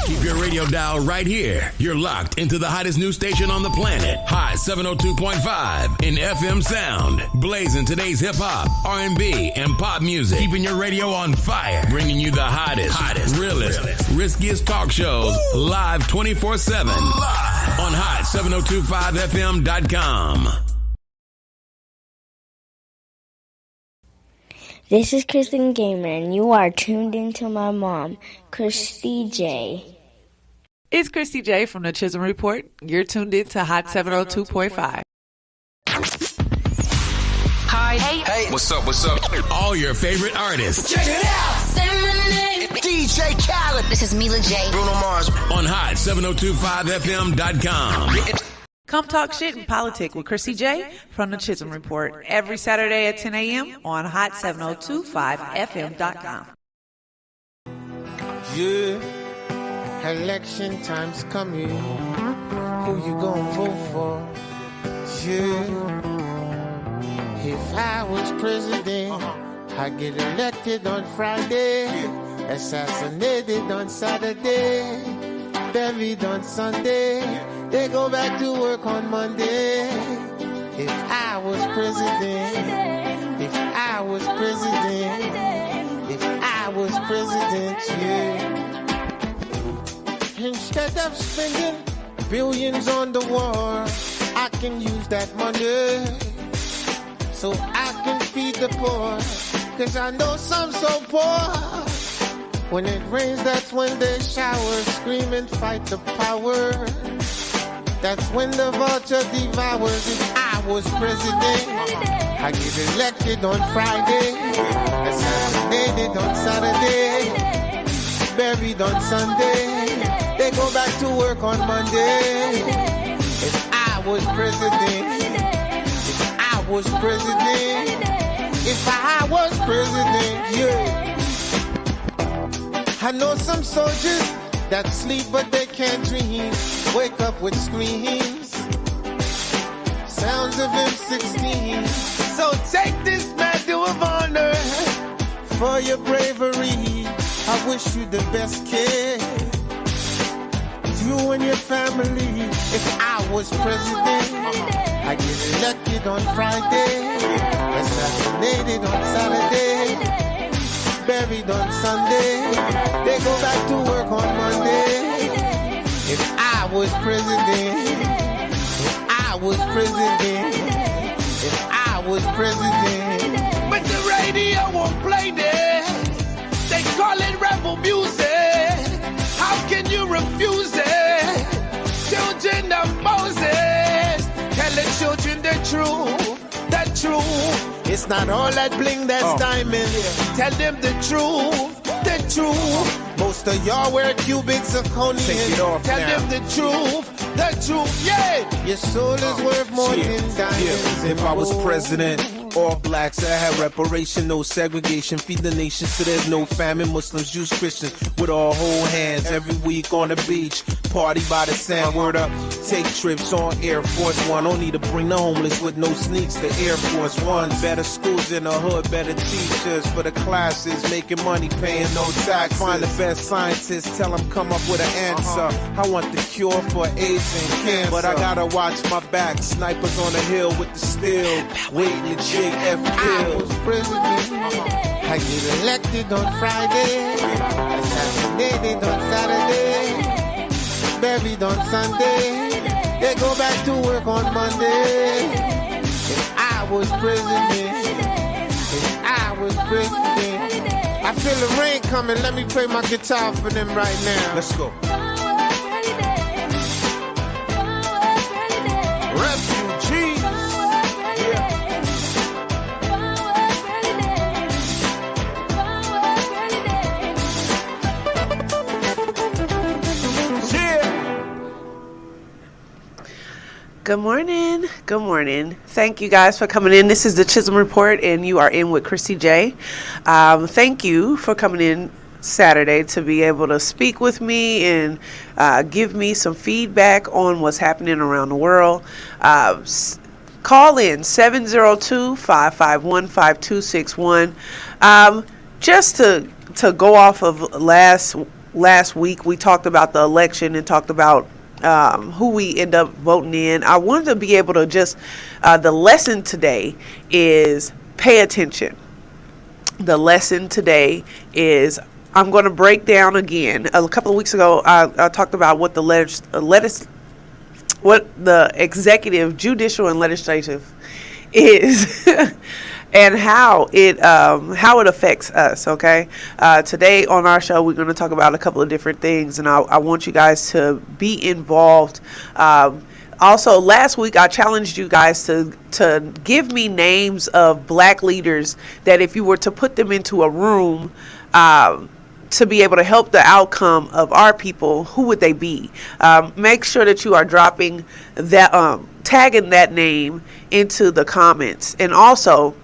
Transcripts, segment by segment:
Keep your radio dial right here. You're locked into the hottest news station on the planet. Hot 702.5 in FM sound. Blazing today's hip-hop, R&B, and pop music. Keeping your radio on fire. Bringing you the hottest, realest, riskiest talk shows live 24/7 on hot7025fm.com. This is Kristie Gamer, and you are tuned into my mom, Kristie J. It's Kristie J from the Chisholm Report. You're tuned in to Hot 702.5. Hi. Hey. What's up? All your favorite artists. Check it out. Say my name. DJ Khaled. This is Mila J. Bruno Mars. On hot7025fm.com. Come talk shit and politic with Kristie J from the Chisholm Report every Saturday at 10 a.m. on hot7025fm.com. Yeah, election time's coming. Who you gonna vote for? Yeah, if I was president, I'd get elected on Friday, assassinated on Saturday, buried on Sunday. They go back to work on Monday. If I was president, yeah. Instead of spending billions on the war, I can use that money so I can feed the poor. Cause I know some so poor. When it rains, that's when they shower, scream and fight the power. That's when the vulture devours. If I was president, I get elected on Friday, assassinated on Saturday, buried on Sunday. They go back to work on Monday. If I was president, yeah. I know some soldiers that sleep but they can't dream. Wake up with screams, sounds of M16. So take this medal of honor for your bravery. I wish you the best, kid. You and your family. If I was president, I get elected on Friday, assassinated on Saturday, buried on Sunday. They go back to work on Monday. If I was president, but the radio won't play this. They call it rebel music. How can you refuse it? Children of Moses, tell the children the truth. It's not all that bling that's diamond. Tell them the truth. Most of y'all wear cubic zirconium. Tell them the truth, yeah. Your soul is worth more than diamonds. If I was president, all blacks that have reparation, no segregation, feed the nation so there's no famine. Muslims, Jews, Christians, with all hold hands every week on the beach. Party by the sand, word up. Take trips on Air Force One. Don't need to bring the homeless with no sneaks to Air Force One. Better schools in the hood, better teachers for the classes, making money, paying no tax. Find the best scientists, tell them come up with an answer. I want the cure for AIDS and cancer, but I gotta watch my back. Snipers on the hill with the steel, waiting to JF I was president. I get elected on Friday, assassinated on Saturday, buried on Sunday. They go back to work on Monday. If I was president, I feel the rain coming. Let me play my guitar for them right now. Let's go. Refugees. Good morning. Thank you guys for coming in. This is the Chisholm Report, and you are in with Kristie J. Thank you for coming in Saturday to be able to speak with me and give me some feedback on what's happening around the world. Call in 702-551-5261. Just to go off of last last week we talked about the election and talked about who we end up voting in. I wanted to be able to just, the lesson today is pay attention. The lesson today is I'm going to break down again. A couple of weeks ago, I talked about what what the executive, judicial, and legislative is, and how it affects us. Okay, today on our show we're going to talk about a couple of different things, and I want you guys to be involved. Also, last week I challenged you guys to give me names of black leaders that if you were to put them into a room to be able to help the outcome of our people, who would they be? Make sure that you are dropping that, tagging that name into the comments, and also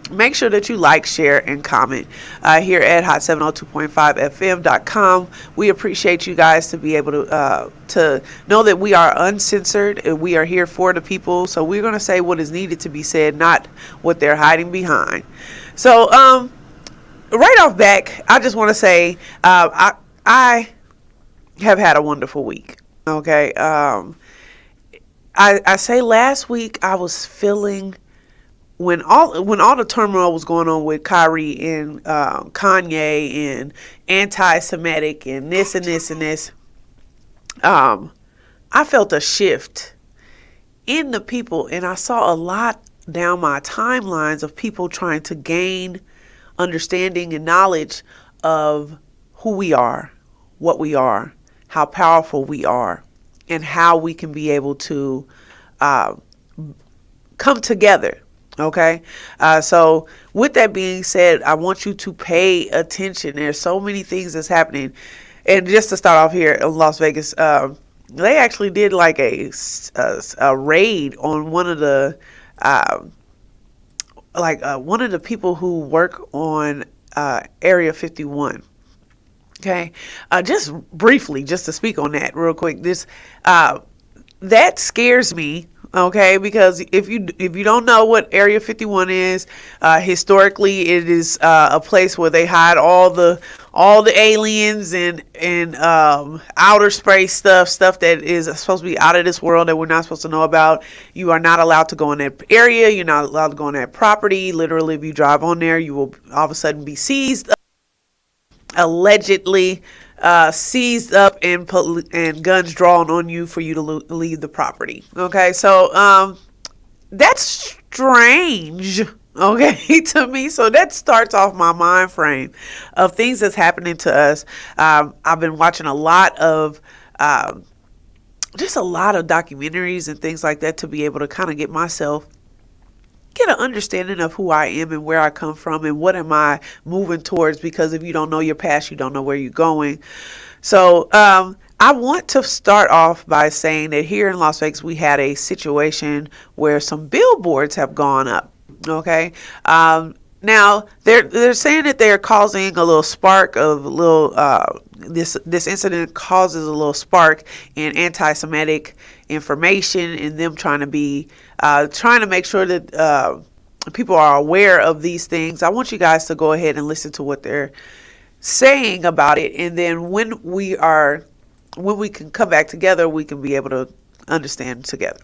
make sure that you like, share, and comment here at hot702.5fm.com. We appreciate you guys to be able to know that we are uncensored and we are here for the people. So we're going to say what is needed to be said, not what they're hiding behind. So right off back, I just want to say I have had a wonderful week. Okay, I say last week I was feeling, when all the turmoil was going on with Kyrie and Kanye and anti-Semitic and this and this and this, I felt a shift in the people, and I saw a lot down my timelines of people trying to gain understanding and knowledge of who we are, what we are, how powerful we are, and how we can be able to come together. Okay, so with that being said, I want you to pay attention. There's so many things that's happening. And just to start off here in Las Vegas, they actually did like a raid on one of the one of the people who work on Area 51. Okay, just briefly, just to speak on that real quick, this that scares me. Okay, because if you don't know what Area 51 is, historically it is a place where they hide all the aliens and outer space stuff that is supposed to be out of this world that we're not supposed to know about. You are not allowed to go in that area. You're not allowed to go on that property. Literally, if you drive on there, you will all of a sudden be seized, allegedly seized up, and guns drawn on you for you to leave the property. Okay, so that's strange, okay, to me. So that starts off my mind frame of things that's happening to us. I've been watching a lot of documentaries and things like that to be able to kind of get an understanding of who I am and where I come from and what am I moving towards, because if you don't know your past, you don't know where you're going. So I want to start off by saying that here in Las Vegas, we had a situation where some billboards have gone up. Okay. Now they're saying that they're causing a little spark of a little, this incident causes a little spark in anti-Semitic information, and them trying to make sure that people are aware of these things. I want you guys to go ahead and listen to what they're saying about it, and then when we can come back together, we can be able to understand together.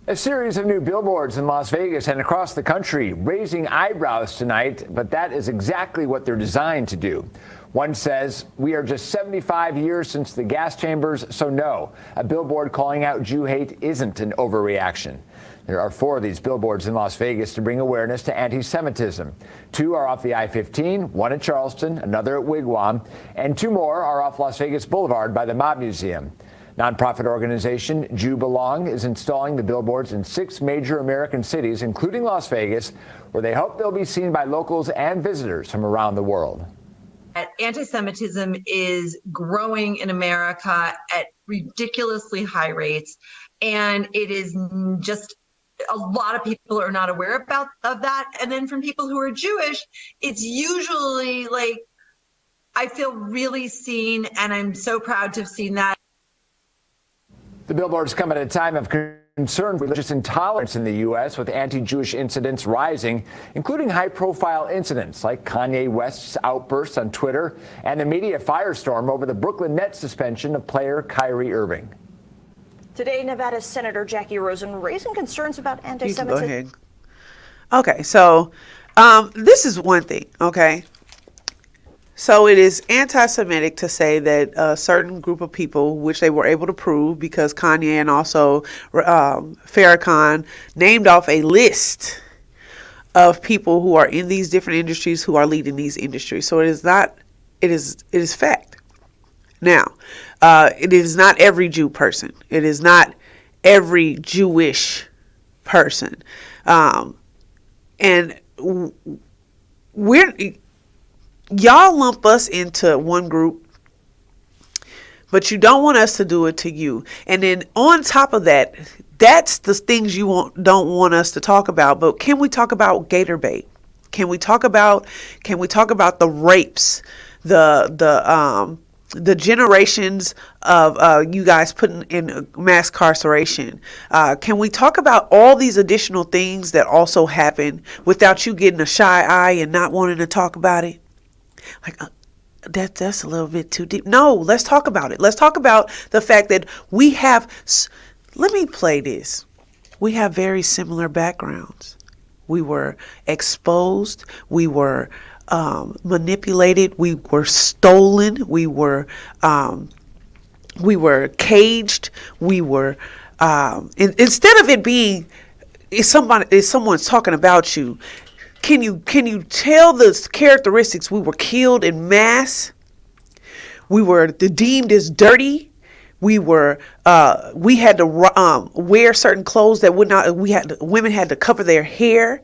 A series of new billboards in Las Vegas and across the country raising eyebrows tonight, but that is exactly what they're designed to do. One says, "We are just 75 years since the gas chambers, so no, a billboard calling out Jew hate isn't an overreaction." There are 4 of these billboards in Las Vegas to bring awareness to anti-Semitism. 2 are off the I-15, one at Charleston, another at Wigwam, and 2 more are off Las Vegas Boulevard by the Mob Museum. Nonprofit organization Jew Belong is installing the billboards in 6 major American cities, including Las Vegas, where they hope they'll be seen by locals and visitors from around the world. Anti-Semitism is growing in America at ridiculously high rates, and it is just a lot of people are not aware of that. And then from people who are Jewish, it's usually like, I feel really seen, and I'm so proud to have seen that. The billboards come at a time of concerned with religious intolerance in the U.S., with anti-Jewish incidents rising, including high-profile incidents like Kanye West's outbursts on Twitter and the media firestorm over the Brooklyn Nets suspension of player Kyrie Irving. Today, Nevada Senator Jackie Rosen raising concerns about anti-Semitism. Go ahead. Okay, so this is one thing, okay? So it is anti-Semitic to say that a certain group of people, which they were able to prove because Kanye and also Farrakhan named off a list of people who are in these different industries who are leading these industries. So it is not, it is fact. Now, it is not every Jew person. It is not every Jewish person. And y'all lump us into one group, but you don't want us to do it to you. And then on top of that, that's the things you don't want us to talk about. But can we talk about gator bait? Can we talk about the rapes, the generations of you guys putting in mass incarceration? Can we talk about all these additional things that also happen without you getting a shy eye and not wanting to talk about it? Like, that's a little bit too deep. No, let's talk about it. Let's talk about the fact that we have, let me play this. We have very similar backgrounds. We were exposed. We were manipulated. We were stolen. We were caged. We were, instead of it being, if someone's talking about you, can you tell the characteristics? We were killed in mass. We were deemed as dirty. We had to wear certain clothes that women had to cover their hair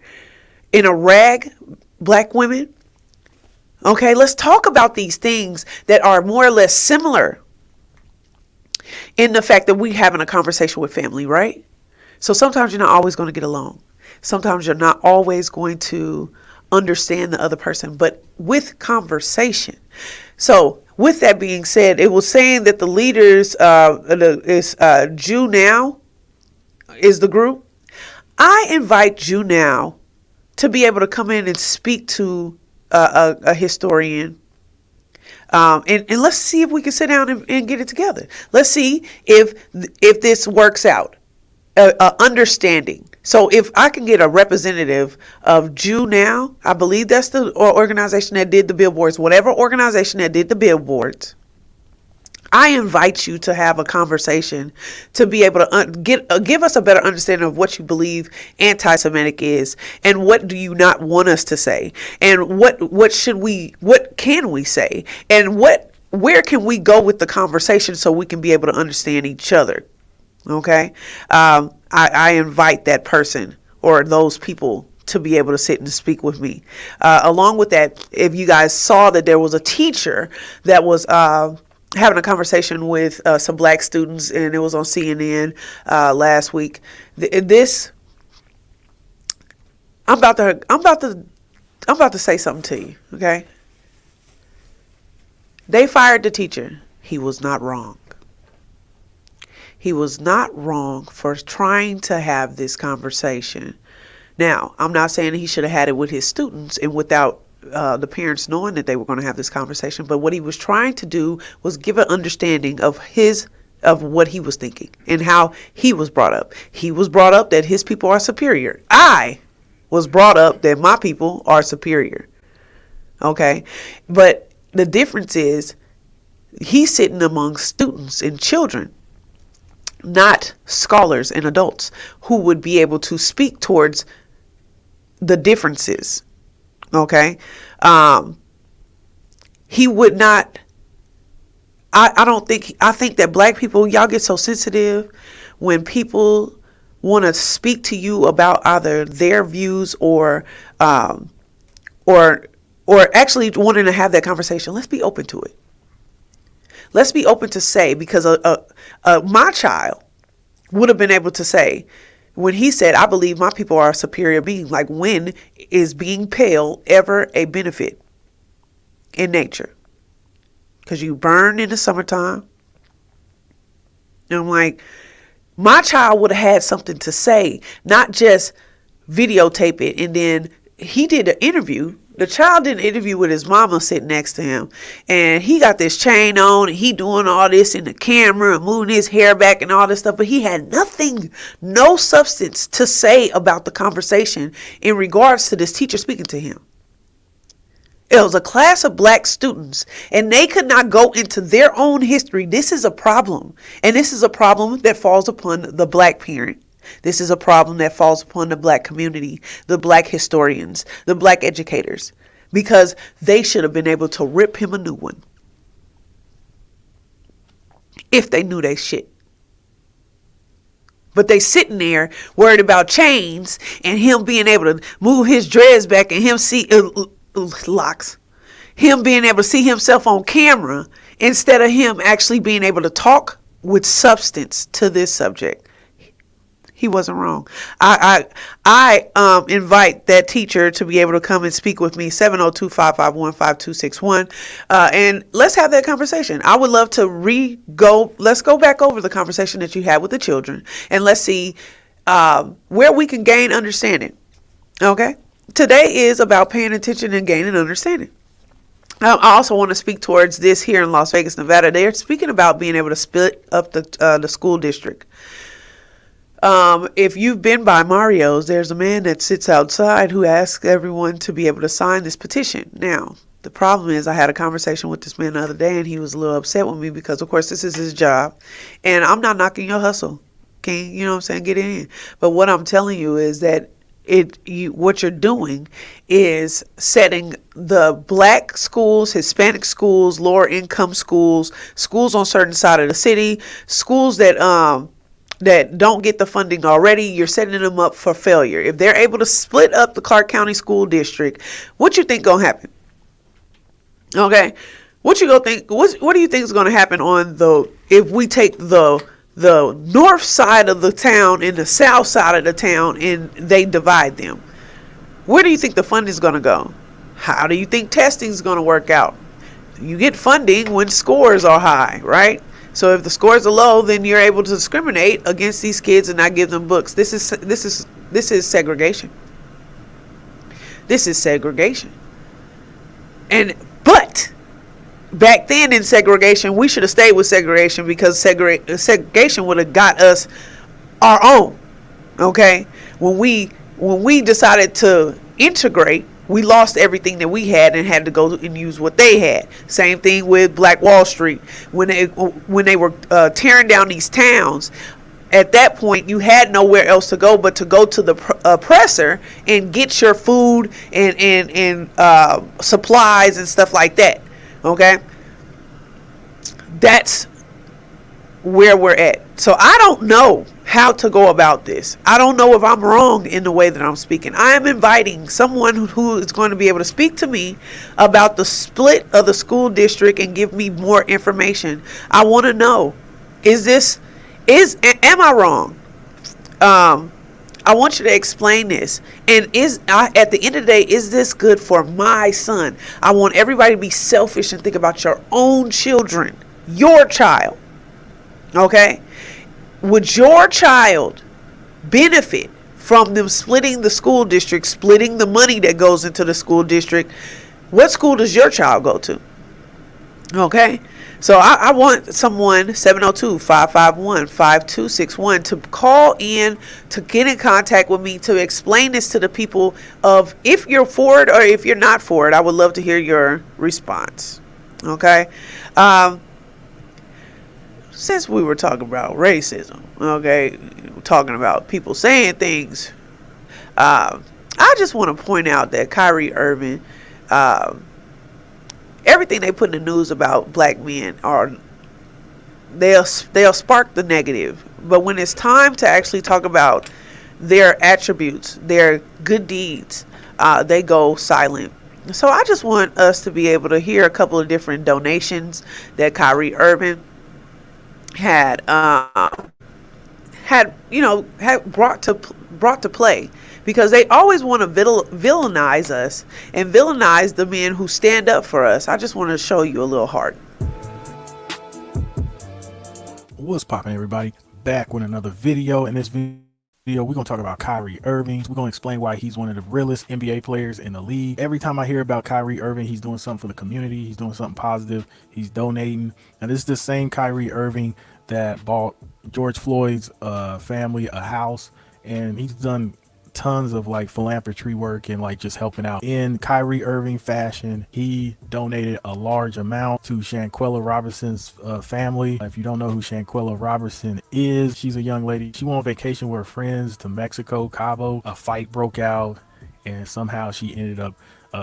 in a rag, black women. Okay, let's talk about these things that are more or less similar in the fact that we're having a conversation with family, right? So sometimes you're not always going to get along. Sometimes you're not always going to understand the other person, but with conversation. So with that being said, it was saying that the leaders is Jew Now is the group. I invite Jew Now to be able to come in and speak to a historian. And let's see if we can sit down and get it together. Let's see if this works out. Understanding. So if I can get a representative of Jew Now, I believe that's the organization that did the billboards, whatever organization that did the billboards, I invite you to have a conversation to be able to give us a better understanding of what you believe anti-Semitic is, and what do you not want us to say, and what can we say, and where can we go with the conversation so we can be able to understand each other. Okay, I invite that person or those people to be able to sit and speak with me. Along with that, if you guys saw that there was a teacher that was having a conversation with some black students, and it was on CNN last week. I'm about to say something to you. Okay, they fired the teacher. He was not wrong. He was not wrong for trying to have this conversation. Now, I'm not saying he should have had it with his students and without the parents knowing that they were going to have this conversation. But what he was trying to do was give an understanding of what he was thinking and how he was brought up. He was brought up that his people are superior. I was brought up that my people are superior. Okay? But the difference is he's sitting among students and children, not scholars and adults who would be able to speak towards the differences. Okay. He would not, I think that black people, y'all get so sensitive when people want to speak to you about either their views or actually wanting to have that conversation. Let's be open to it. Let's be open to say, because my child would have been able to say, when he said, I believe my people are a superior being, like, when is being pale ever a benefit in nature? Because you burn in the summertime. And I'm like, My child would have had something to say, not just videotape it. And then he did an interview. The child did an interview with his mama sitting next to him, and he got this chain on, and he doing all this in the camera and moving his hair back and all this stuff, but he had nothing, no substance to say about the conversation in regards to this teacher speaking to him. It was a class of black students, and they could not go into their own history. This is a problem, and this is a problem that falls upon the black parent. This is a problem that falls upon the black community, the black historians, the black educators, because they should have been able to rip him a new one if they knew they shit. But they sitting there worried about chains and him being able to move his dreads back and him see locks, him being able to see himself on camera instead of him actually being able to talk with substance to this subject. He wasn't wrong. I invite that teacher to be able to come and speak with me, 702-551-5261. And let's have that conversation. I would love to let's go back over the conversation that you had with the children, and let's see where we can gain understanding. Okay? Today is about paying attention and gaining understanding. I also want to speak towards this here in Las Vegas, Nevada. They're speaking about being able to split up the school district. If you've been by Mario's, there's a man that sits outside who asks everyone to be able to sign this petition. Now, the problem is I had a conversation with this man the other day, and he was a little upset with me because, of course, this is his job. And I'm not knocking your hustle. Okay, you know what I'm saying? Get it in. But what I'm telling you is that what you're doing is setting the black schools, Hispanic schools, lower income schools, schools on certain side of the city, schools that don't get the funding already, you're setting them up for failure. If they're able to split up the Clark County School District, what you think gonna happen? Okay, what you gonna think? What do you think is gonna happen if we take the north side of the town and the south side of the town and they divide them? Where do you think the funding is gonna go? How do you think testing is gonna work out? You get funding when scores are high, right? So if the scores are low, then you're able to discriminate against these kids and not give them books. This is segregation. This is segregation. But back then in segregation, we should have stayed with segregation because segregation would have got us our own. Okay, when we decided to integrate, we lost everything that we had and had to go and use what they had. Same thing with Black Wall Street. When they were tearing down these towns, at that point you had nowhere else to go but to go to the oppressor and get your food and supplies and stuff like that. Okay, that's where we're at. So I don't know how to go about this. I don't know if I'm wrong in the way that I'm speaking. I am inviting someone who is going to be able to speak to me about the split of the school district and give me more information. I want to know, am I wrong? I want you to explain this. And at the end of the day, is this good for my son? I want everybody to be selfish and think about your own children, your child. Okay? Would your child benefit from them splitting the school district, splitting the money that goes into the school district? What school does your child go to? Okay? So I want someone, 702-551-5261, to call in, to get in contact with me, to explain this to the people of if you're for it or if you're not for it. I would love to hear your response. Okay? Since we were talking about racism, okay, talking about people saying things, I just want to point out that Kyrie Irving, everything they put in the news about black men they'll spark the negative, but when it's time to actually talk about their attributes, their good deeds, they go silent. So I just want us to be able to hear a couple of different donations that Kyrie Irving had brought to play, because they always want to villainize us and villainize the men who stand up for us. I just want to show you a little heart. What's poppin', everybody? back with another video. In this video, we're going to talk about Kyrie Irving. We're going to explain why he's one of the realest NBA players in the league. Every time I hear about Kyrie Irving, he's doing something for the community. He's doing something positive. He's donating. And this is the same Kyrie Irving that bought George Floyd's family a house. And he's done tons of like philanthropy work and like just helping out. In Kyrie Irving fashion, he donated a large amount to Shanquella Robinson's family. If you don't know who Shanquella Robinson is, she's a young lady. She went on vacation with her friends to Mexico, Cabo. A fight broke out and somehow she ended up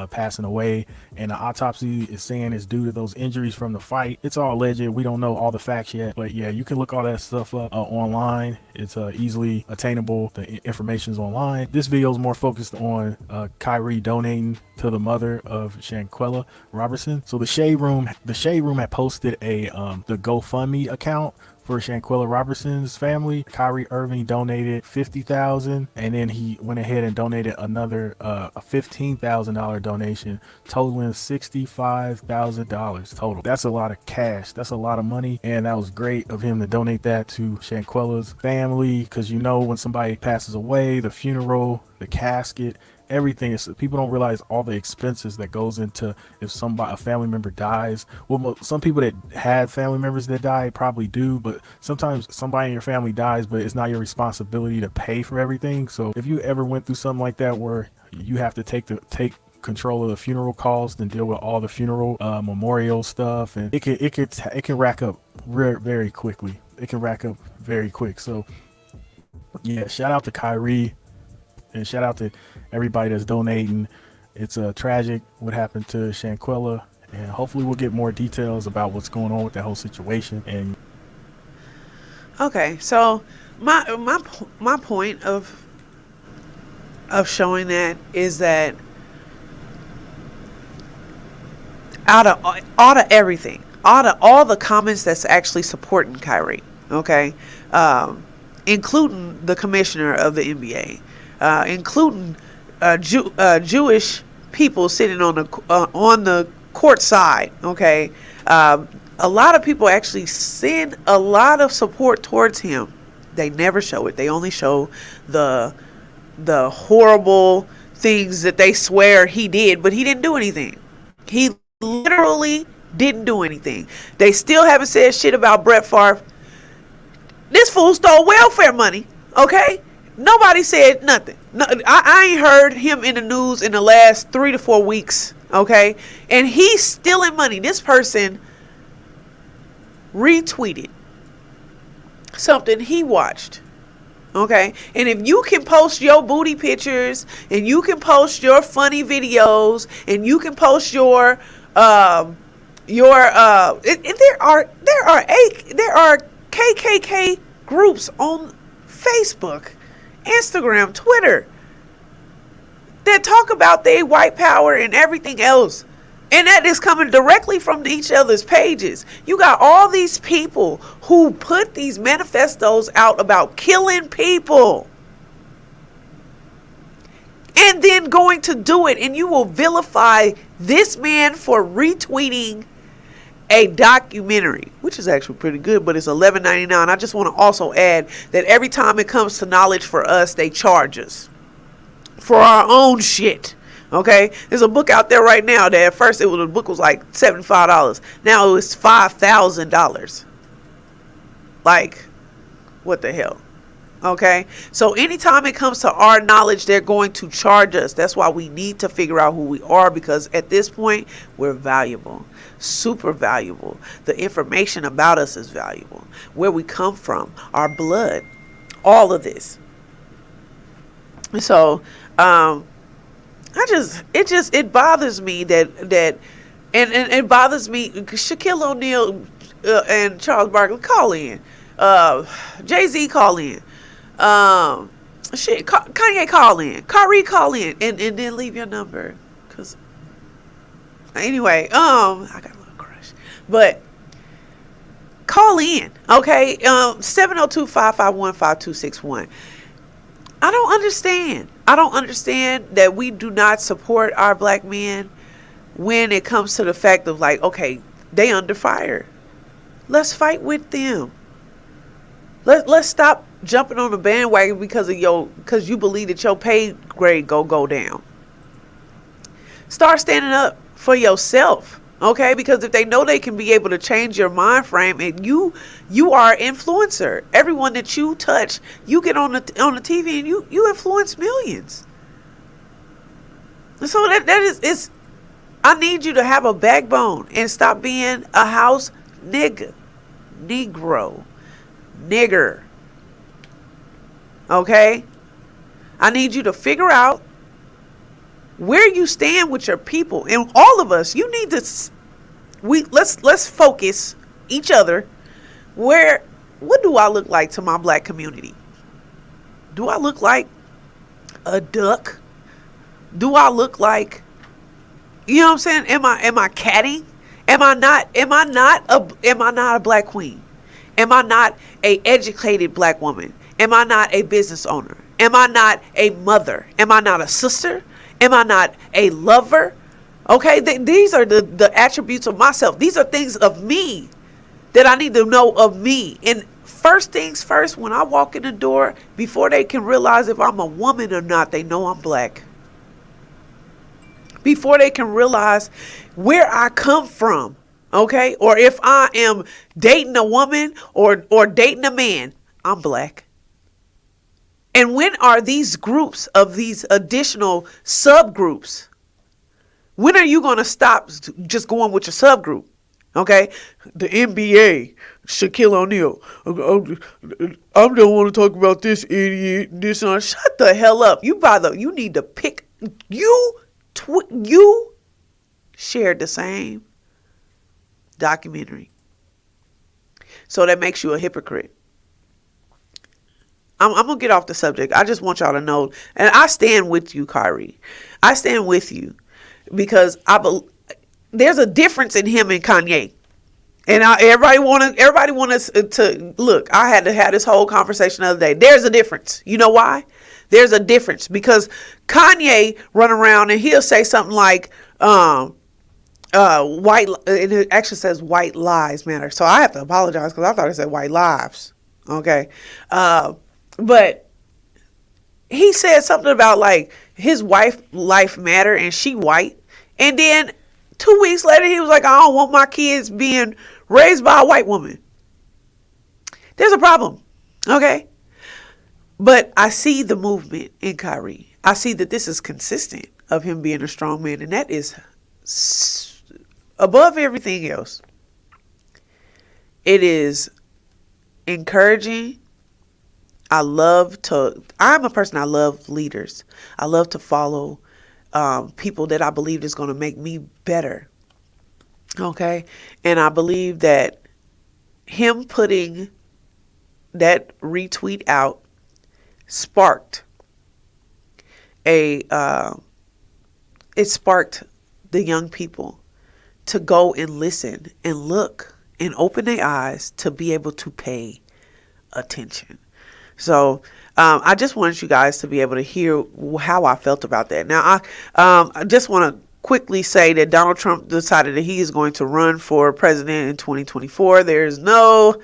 passing away, and the autopsy is saying it's due to those injuries from the fight. It's all alleged. We don't know all the facts yet, but yeah, you can look all that stuff up online. It's easily attainable. The information's online. This video is more focused on Kyrie donating to the mother of Shanquella Robertson. So the Shade Room had posted a the GoFundMe account for Shanquella Robertson's family. Kyrie Irving donated $50,000, and then he went ahead and donated another a $15,000 donation, totaling $65,000 total. That's a lot of cash. That's a lot of money, and that was great of him to donate that to Shanquella's family, because you know when somebody passes away, the funeral, the casket, everything is, people don't realize all the expenses that goes into if a family member dies. Well, some people that had family members that died probably do, but sometimes somebody in your family dies, but it's not your responsibility to pay for everything. So if you ever went through something like that where you have to take control of the funeral costs and deal with all the funeral memorial stuff, and it can rack up very quickly. It can rack up very quick. So yeah, shout out to Kyrie. And shout out to everybody that's donating. It's tragic what happened to Shanquella, and hopefully we'll get more details about what's going on with that whole situation. And okay, so my point of showing that is that out of everything, out of all the comments that's actually supporting Kyrie, okay, including the commissioner of the NBA. Including Jewish people sitting on the court side. Okay, a lot of people actually send a lot of support towards him. They never show it. They only show the horrible things that they swear he did, but he didn't do anything. He literally didn't do anything. They still haven't said shit about Brett Favre. This fool stole welfare money. Okay. Nobody said nothing. No, I ain't heard him in the news in the last 3 to 4 weeks. Okay. And he's stealing money. This person retweeted something he watched. Okay. And if you can post your booty pictures, and you can post your funny videos, and you can post there are KKK groups on Facebook, Instagram, Twitter that talk about their white power and everything else, and that is coming directly from each other's pages. You got all these people who put these manifestos out about killing people, and then going to do it, and you will vilify this man for retweeting a documentary, which is actually pretty good, but it's $11.99. I just want to also add that every time it comes to knowledge for us, they charge us for our own shit. Okay, there's a book out there right now that at first the book was like $75. Now it's $5,000. Like, what the hell? Okay, so anytime it comes to our knowledge, they're going to charge us. That's why we need to figure out who we are, because at this point, we're valuable, super valuable. The information about us is valuable. Where we come from, our blood, all of this. So, it bothers me that it bothers me. Shaquille O'Neal and Charles Barkley call in. Jay-Z call in. Kanye call in, Kyrie call in, and then leave your number, cause anyway, I got a little crush, but call in, okay, 702-551-5261. I don't understand that we do not support our black men when it comes to the fact of like, okay, they under fire, let's fight with them. Let's stop jumping on the bandwagon because you believe that your pay grade go down. Start standing up for yourself, okay? Because if they know they can be able to change your mind frame, and you are an influencer. Everyone that you touch, you get on the TV and you influence millions. So that is I need you to have a backbone and stop being a house nigger. Okay? I need you to figure out where you stand with your people. And all of us, you need to let's focus each other. What do I look like to my black community? Do I look like a duck? Do I look like, you know what I'm saying? Am I catty? Am I not a black queen? Am I not a educated black woman? Am I not a business owner? Am I not a mother? Am I not a sister? Am I not a lover? Okay, these are the attributes of myself. These are things of me that I need to know of me. And first things first, when I walk in the door, before they can realize if I'm a woman or not, they know I'm black. Before they can realize where I come from, okay? Or if I am dating a woman or dating a man, I'm black. And when are these groups of these additional subgroups? When are you going to stop just going with your subgroup? Okay? The NBA, Shaquille O'Neal. I don't want to talk about this idiot, this and that. Shut the hell up. You need to pick, you shared the same documentary. So that makes you a hypocrite. I'm going to get off the subject. I just want y'all to know, and I stand with you, Kyrie. I stand with you because there's a difference in him and Kanye. And everybody want us to look. I had to have this whole conversation the other day. There's a difference. You know why? There's a difference because Kanye run around and he'll say something like, white, and it actually says white lives matter. So I have to apologize because I thought it said white lives. Okay. But he said something about like his wife life matter and she white. And then 2 weeks later, he was like, I don't want my kids being raised by a white woman. There's a problem. Okay. But I see the movement in Kyrie. I see that this is consistent of him being a strong man. And that is above everything else. It is encouraging. I'm a person, I love leaders. I love to follow people that I believe is going to make me better. Okay. And I believe that him putting that retweet out sparked it sparked the young people to go and listen and look and open their eyes to be able to pay attention. So I just wanted you guys to be able to hear how I felt about that. Now, I just want to quickly say that Donald Trump decided that he is going to run for president in 2024. There's no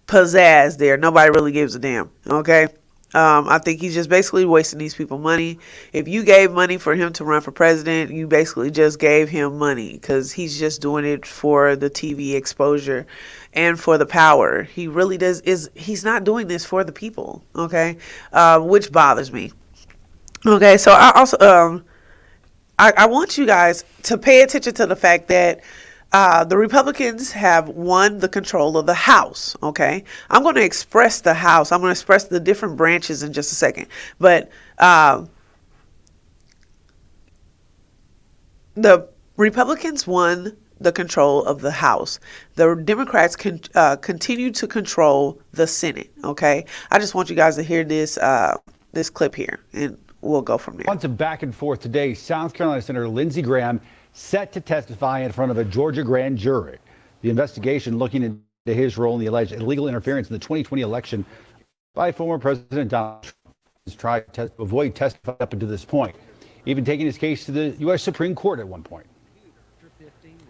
pizzazz there. Nobody really gives a damn. Okay. I think he's just basically wasting these people money. If you gave money for him to run for president, you basically just gave him money because he's just doing it for the TV exposure and for the power. He really he's not doing this for the people. Okay. Which bothers me. Okay. So I also, I want you guys to pay attention to the fact that the Republicans have won the control of the House. Okay. I'm going to express the House. I'm going to express the different branches in just a second. But the Republicans won the control of the House. The Democrats continue to control the Senate. Okay. I just want you guys to hear this clip here, and we'll go from there. Months of back and forth today, South Carolina Senator Lindsey Graham set to testify in front of a Georgia grand jury. The investigation looking into his role in the alleged illegal interference in the 2020 election by former President Donald Trump. He's tried to avoid testifying up until this point, even taking his case to the U.S. Supreme Court at one point.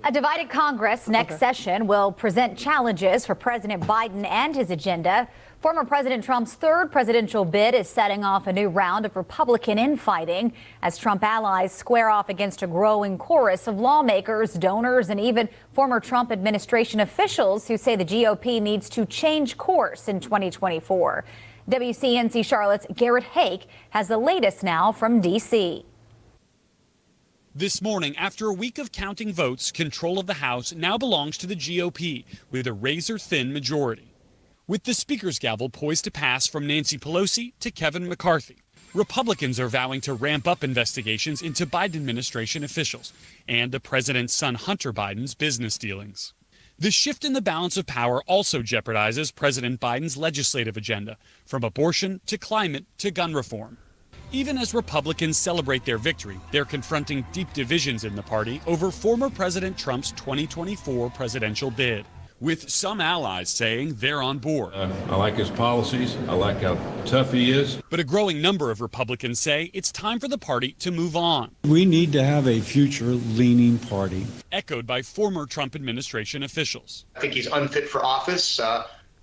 A divided Congress next session will present challenges for President Biden and his agenda. Former President Trump's third presidential bid is setting off a new round of Republican infighting as Trump allies square off against a growing chorus of lawmakers, donors, and even former Trump administration officials who say the GOP needs to change course in 2024. WCNC Charlotte's Garrett Hake has the latest now from D.C. This morning, after a week of counting votes, control of the House now belongs to the GOP with a razor-thin majority. With the Speaker's gavel poised to pass from Nancy Pelosi to Kevin McCarthy, Republicans are vowing to ramp up investigations into Biden administration officials and the president's son Hunter Biden's business dealings. The shift in the balance of power also jeopardizes President Biden's legislative agenda, from abortion to climate to gun reform. Even as Republicans celebrate their victory, they're confronting deep divisions in the party over former President Trump's 2024 presidential bid, with some allies saying they're on board. I like his policies. I like how tough he is. But a growing number of Republicans say it's time for the party to move on. We need to have a future-leaning party. Echoed by former Trump administration officials. I think he's unfit for office.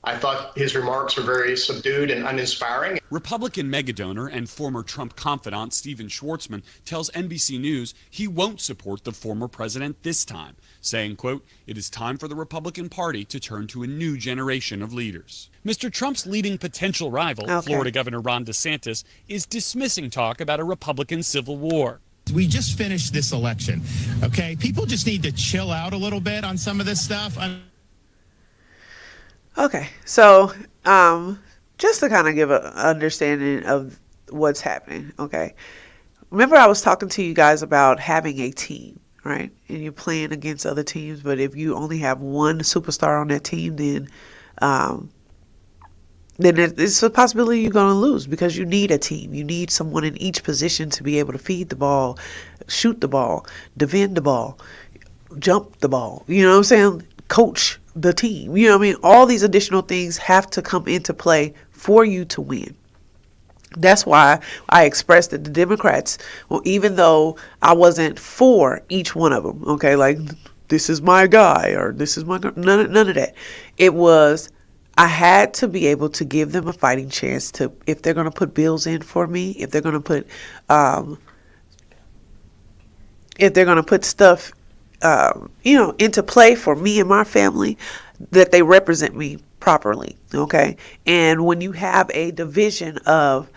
I thought his remarks were very subdued and uninspiring. Republican megadonor and former Trump confidant Stephen Schwartzman tells NBC News he won't support the former president this time, saying, quote, "It is time for the Republican Party to turn to a new generation of leaders." Mr. Trump's leading potential rival, Florida Governor Ron DeSantis, is dismissing talk about a Republican civil war. We just finished this election, okay? People just need to chill out a little bit on some of this stuff. Okay, so just to kind of give an understanding of what's happening, okay? Remember I was talking to you guys about having a team, right? And you're playing against other teams, but if you only have one superstar on that team, then it's a possibility you're going to lose because you need a team. You need someone in each position to be able to feed the ball, shoot the ball, defend the ball, jump the ball. You know what I'm saying? Coach the team. You know what I mean? All these additional things have to come into play for you to win. That's why I expressed that the Democrats, well, even though I wasn't for each one of them, okay, like this is my guy or this is my girl, none of that. It was, I had to be able to give them a fighting chance to, if they're going to put bills in for me, if they're going to put stuff into play for me and my family, that they represent me properly, okay? And when you have a division of,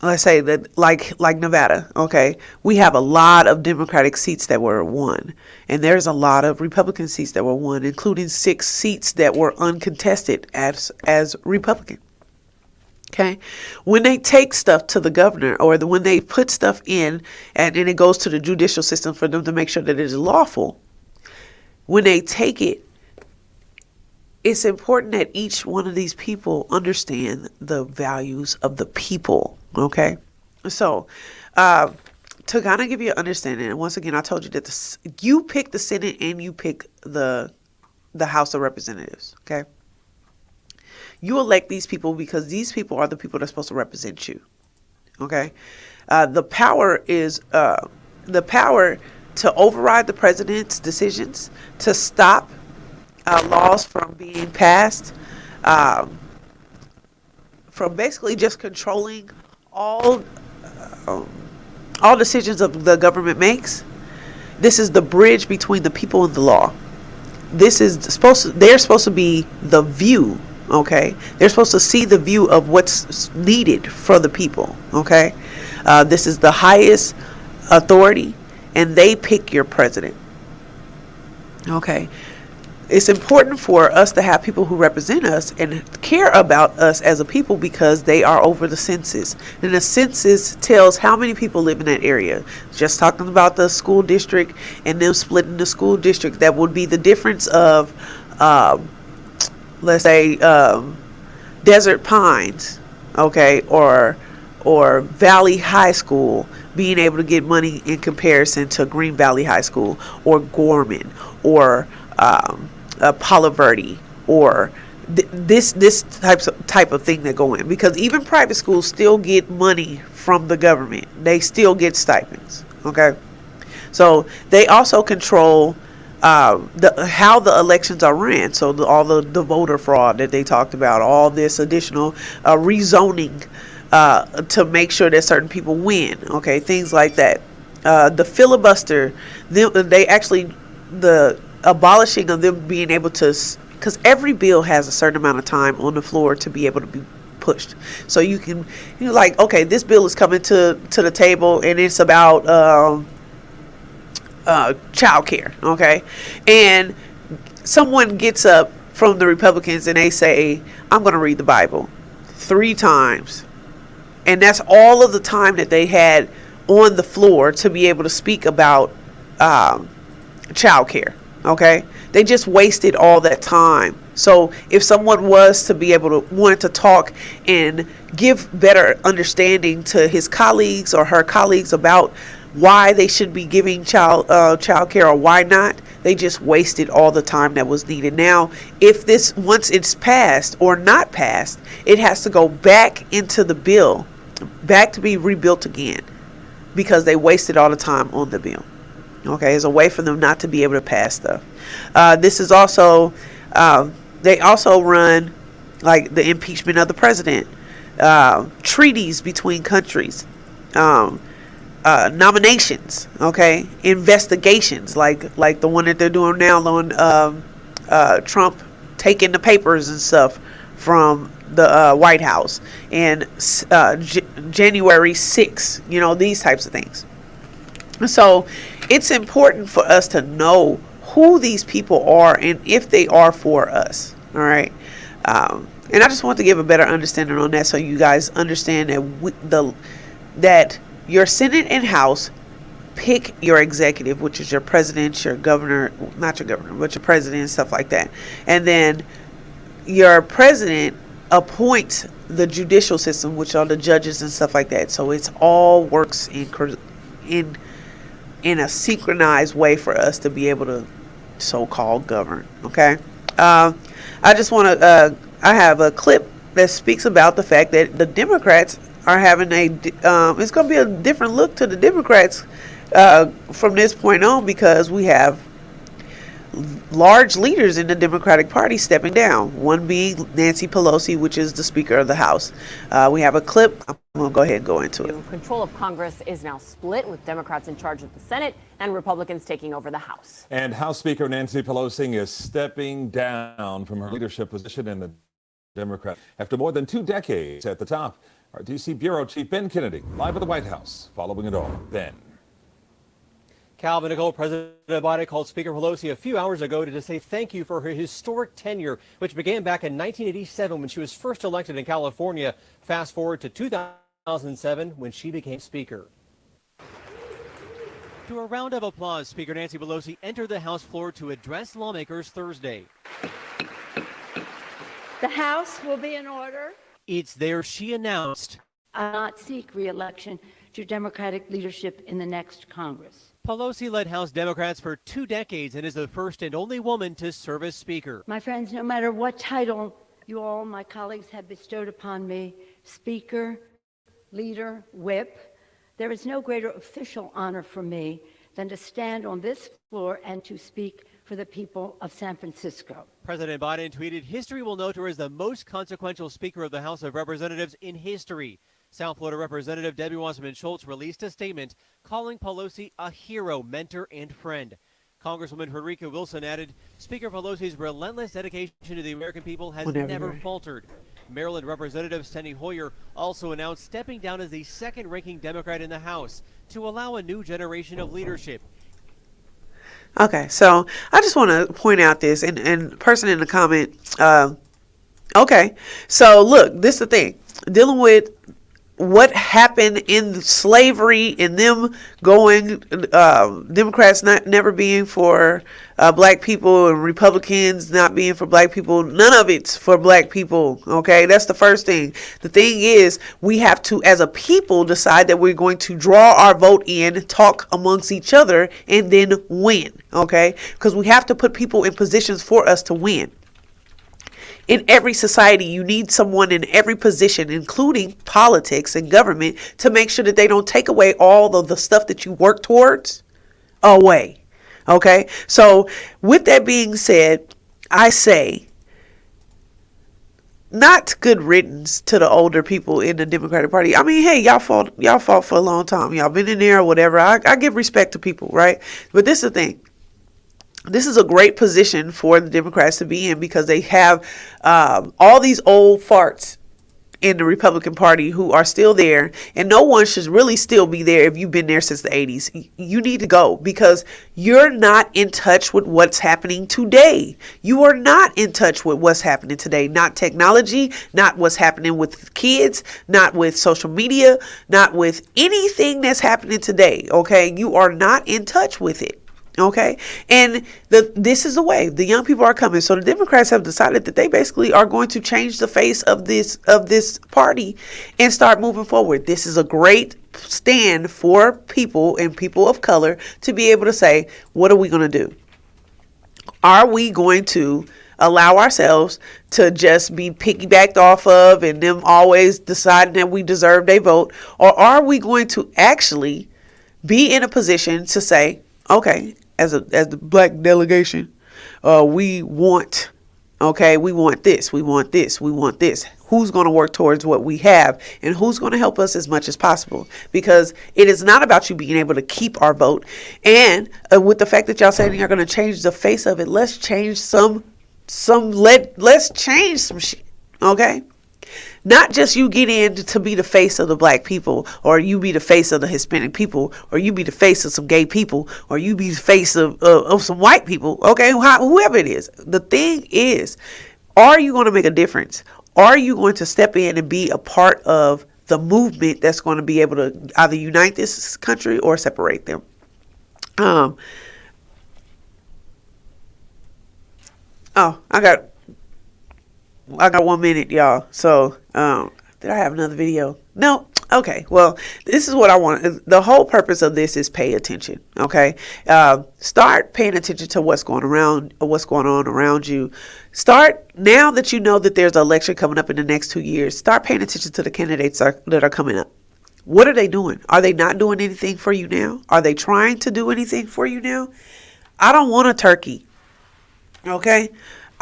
let's say that like Nevada, okay, we have a lot of Democratic seats that were won, and there's a lot of Republican seats that were won, including 6 seats that were uncontested as Republican. Okay, when they take stuff to the governor or when they put stuff in and it goes to the judicial system for them to make sure that it is lawful, when they take it, it's important that each one of these people understand the values of the people. Okay, so to kind of give you an understanding, and once again, I told you that you pick the Senate and you pick the House of Representatives. Okay. You elect these people because these people are the people that are supposed to represent you. Okay? The power is the power to override the president's decisions, to stop laws from being passed, from basically just controlling all decisions of the government makes. This is the bridge between the people and the law. They're supposed to be the view. Okay, they're supposed to see the view of what's needed for the people. Okay, this is the highest authority, and they pick your president. Okay, it's important for us to have people who represent us and care about us as a people because they are over the census, and the census tells how many people live in that area. Just talking about the school district and them splitting the school district, that would be the difference of let's say Desert Pines, okay, or Valley High School being able to get money in comparison to Green Valley High School or Gorman or Palo Verde or this type of thing that go in, because even private schools still get money from the government. They still get stipends. Okay, So they also control how the elections are ran. So all the voter fraud that they talked about, all this additional rezoning to make sure that certain people win. Okay, things like that. The filibuster, they actually, the abolishing of them being able to, because every bill has a certain amount of time on the floor to be able to be pushed. So you can, like, okay, this bill is coming to the table and it's about child care, okay? And someone gets up from the Republicans and they say, I'm going to read the Bible 3 times. And that's all of the time that they had on the floor to be able to speak about child care, okay? They just wasted all that time. So if someone was to be able to wanted to talk and give better understanding to his colleagues or her colleagues about why they should be giving child care or why not, they just wasted all the time that was needed. Now, if this, once it's passed or not passed, it has to go back into the bill, back to be rebuilt again, because they wasted all the time on the bill. Okay, as a way for them not to be able to pass stuff. This is also, they also run like the impeachment of the president, treaties between countries, nominations, okay, investigations like the one that they're doing now on Trump taking the papers and stuff from the White House, and January 6th, these types of things. So it's important for us to know who these people are and if they are for us. All right. And I just want to give a better understanding on that, so you guys understand that that your Senate and House pick your executive, which is your president, your governor, not your governor, but your president and stuff like that. And then your president appoints the judicial system, which are the judges and stuff like that. So it's all works in a synchronized way for us to be able to so-called govern. Okay. I just want to, I have a clip that speaks about the fact that the Democrats are having it's going to be a different look to the Democrats from this point on, because we have large leaders in the Democratic Party stepping down, one being Nancy Pelosi, which is the Speaker of the House. We have a clip. I'm going to go ahead and go into it. Control of Congress is now split, with Democrats in charge of the Senate and Republicans taking over the House. And House Speaker Nancy Pelosi is stepping down from her leadership position in the Democrat after more than 2 decades at the top. Our D.C. Bureau Chief Ben Kennedy, live at the White House, following it all. Ben. Calvin, Nicole, President Biden called Speaker Pelosi a few hours ago to say thank you for her historic tenure, which began back in 1987 when she was first elected in California. Fast forward to 2007 when she became Speaker. To a round of applause, Speaker Nancy Pelosi entered the House floor to address lawmakers Thursday. The House will be in order. It's there she announced, I will not seek re-election to Democratic leadership in the next Congress. Pelosi led House Democrats for 2 decades and is the first and only woman to serve as Speaker. My friends, no matter what title you all, my colleagues, have bestowed upon me, Speaker, Leader, Whip, there is no greater official honor for me than to stand on this floor and to speak for the people of San Francisco. President Biden tweeted, history will note her as the most consequential Speaker of the House of Representatives in history. South Florida Representative Debbie Wasserman Schultz released a statement calling Pelosi a hero, mentor, and friend. Congresswoman Frederica Wilson added, Speaker Pelosi's relentless dedication to the American people has never faltered. Maryland Representative Steny Hoyer also announced stepping down as the second-ranking Democrat in the House to allow a new generation of leadership. Okay, so I just want to point out this, and person in the comment, okay, so look, this is the thing, dealing with what happened in slavery and them going, Democrats never being for black people and Republicans not being for black people. None of it's for black people. Okay, that's the first thing. The thing is, we have to, as a people, decide that we're going to draw our vote in, talk amongst each other, and then win. Okay, because we have to put people in positions for us to win. In every society, you need someone in every position, including politics and government, to make sure that they don't take away all of the stuff that you work towards. away. Okay? So with that being said, I say, not good riddance to the older people in the Democratic Party. I mean, hey, y'all fought for a long time. Y'all been in there or whatever. I give respect to people, right? But this is the thing. This is a great position for the Democrats to be in because they have all these old farts in the Republican Party who are still there, and no one should really still be there if you've been there since the 80s. You need to go because you're not in touch with what's happening today. You are not in touch with what's happening today. Not technology, not what's happening with kids, not with social media, not with anything that's happening today, okay? You are not in touch with it. Okay, and this is the way the young people are coming. So the Democrats have decided that they basically are going to change the face of this party and start moving forward. This is a great stand for people and people of color to be able to say, what are we going to do? Are we going to allow ourselves to just be piggybacked off of and them always deciding that we deserve their vote? Or are we going to actually be in a position to say, okay, as the black delegation, we want this, we want this, we want this. Who's going to work towards what we have and who's going to help us as much as possible? Because it is not about you being able to keep our vote. And with the fact that y'all saying you're going to change the face of it, let's change let's change some shit. Okay? Not just you get in to be the face of the black people, or you be the face of the Hispanic people, or you be the face of some gay people, or you be the face of some white people, okay? Whoever it is. The thing is, are you going to make a difference? Are you going to step in and be a part of the movement that's going to be able to either unite this country or separate them? I got 1 minute, y'all. So, did I have another video? No. Okay. Well, this is what I want. The whole purpose of this is pay attention. Okay. Start paying attention to what's going on around you. Start, now that you know that there's an election coming up in the next 2 years, start paying attention to the candidates that are coming up. What are they doing? Are they not doing anything for you now? Are they trying to do anything for you now? I don't want a turkey. Okay.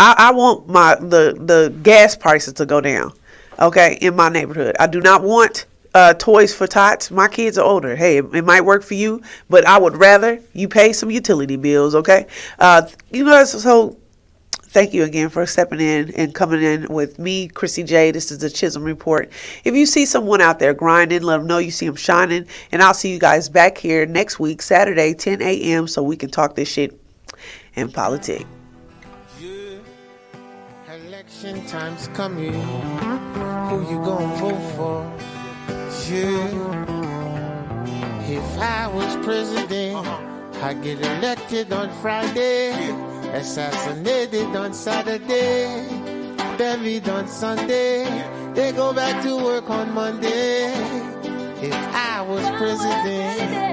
I want the gas prices to go down, okay, in my neighborhood. I do not want toys for tots. My kids are older. Hey, it might work for you, but I would rather you pay some utility bills, okay? So thank you again for stepping in and coming in with me, Kristie J. This is the Chisholm Report. If you see someone out there grinding, let them know you see them shining, and I'll see you guys back here next week, Saturday, 10 a.m., so we can talk this shit in politics. Election time's coming. Who you gonna vote for? Yeah. If I was president, I'd get elected on Friday, assassinated on Saturday, buried on Sunday. They go back to work on Monday. If I was president.